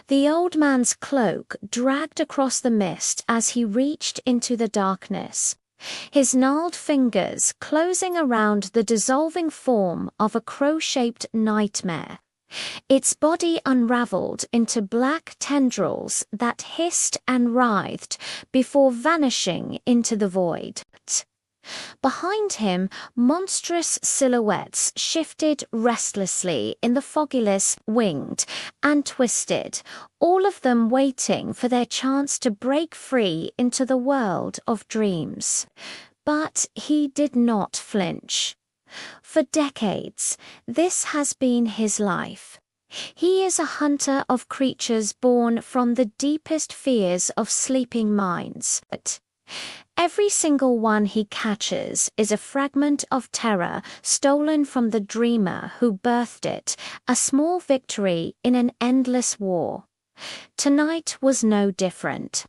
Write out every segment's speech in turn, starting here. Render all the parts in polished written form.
The old man's cloak dragged across the mist as he reached into the darkness, his gnarled fingers closing around the dissolving form of a crow-shaped nightmare. Its body unraveled into black tendrils that hissed and writhed before vanishing into the void. Behind him, monstrous silhouettes shifted restlessly in the fogginess, winged and twisted, all of them waiting for their chance to break free into the world of dreams. But he did not flinch. For decades, this has been his life. He is a hunter of creatures born from the deepest fears of sleeping minds. Every single one he catches is a fragment of terror stolen from the dreamer who birthed it, a small victory in an endless war. Tonight was no different.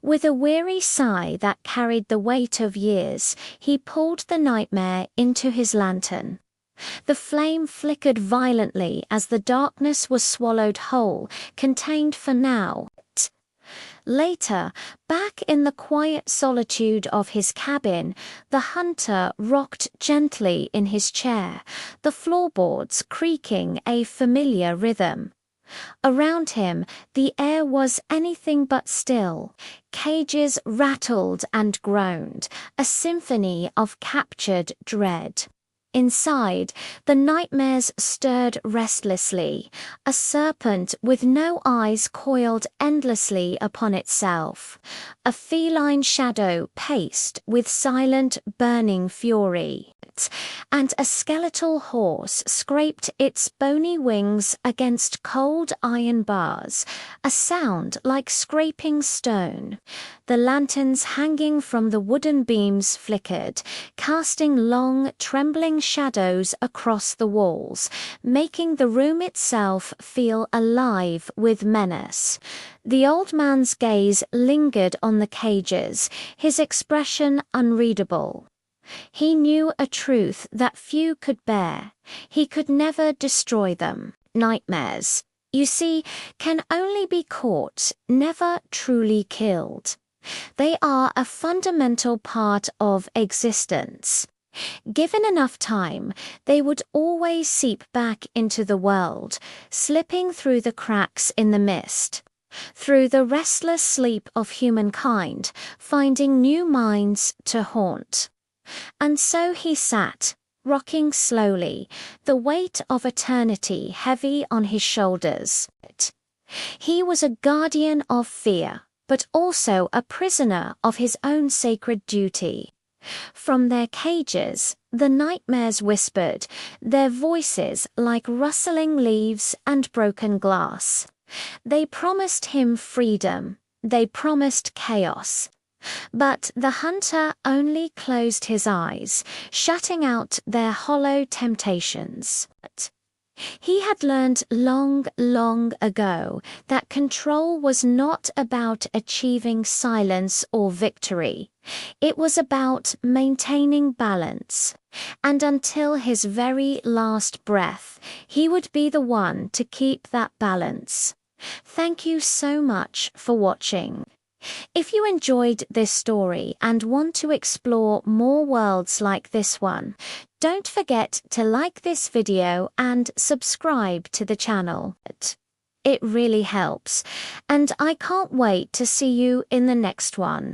With a weary sigh that carried the weight of years, he pulled the nightmare into his lantern. The flame flickered violently as the darkness was swallowed whole, contained for now. Later, back in the quiet solitude of his cabin, the hunter rocked gently in his chair, the floorboards creaking a familiar rhythm. Around him, the air was anything but still. Cages rattled and groaned, a symphony of captured dread. Inside, the nightmares stirred restlessly, a serpent with no eyes coiled endlessly upon itself. A feline shadow paced with silent, burning fury, and a skeletal horse scraped its bony wings against cold iron bars, a sound like scraping stone. The lanterns hanging from the wooden beams flickered, casting long, trembling shadows across the walls, making the room itself feel alive with menace. The old man's gaze lingered on the cages, his expression unreadable. He knew a truth that few could bear. He could never destroy them. Nightmares, you see, can only be caught, never truly killed. They are a fundamental part of existence. Given enough time, they would always seep back into the world, slipping through the cracks in the mist, through the restless sleep of humankind, finding new minds to haunt. And so he sat, rocking slowly, the weight of eternity heavy on his shoulders. He was a guardian of fear, but also a prisoner of his own sacred duty. From their cages, the nightmares whispered, their voices like rustling leaves and broken glass. They promised him freedom. They promised chaos. But the hunter only closed his eyes, shutting out their hollow temptations. He had learned long, long ago that control was not about achieving silence or victory. It was about maintaining balance. And until his very last breath, he would be the one to keep that balance. Thank you so much for watching. If you enjoyed this story and want to explore more worlds like this one, don't forget to like this video and subscribe to the channel. It really helps, and I can't wait to see you in the next one.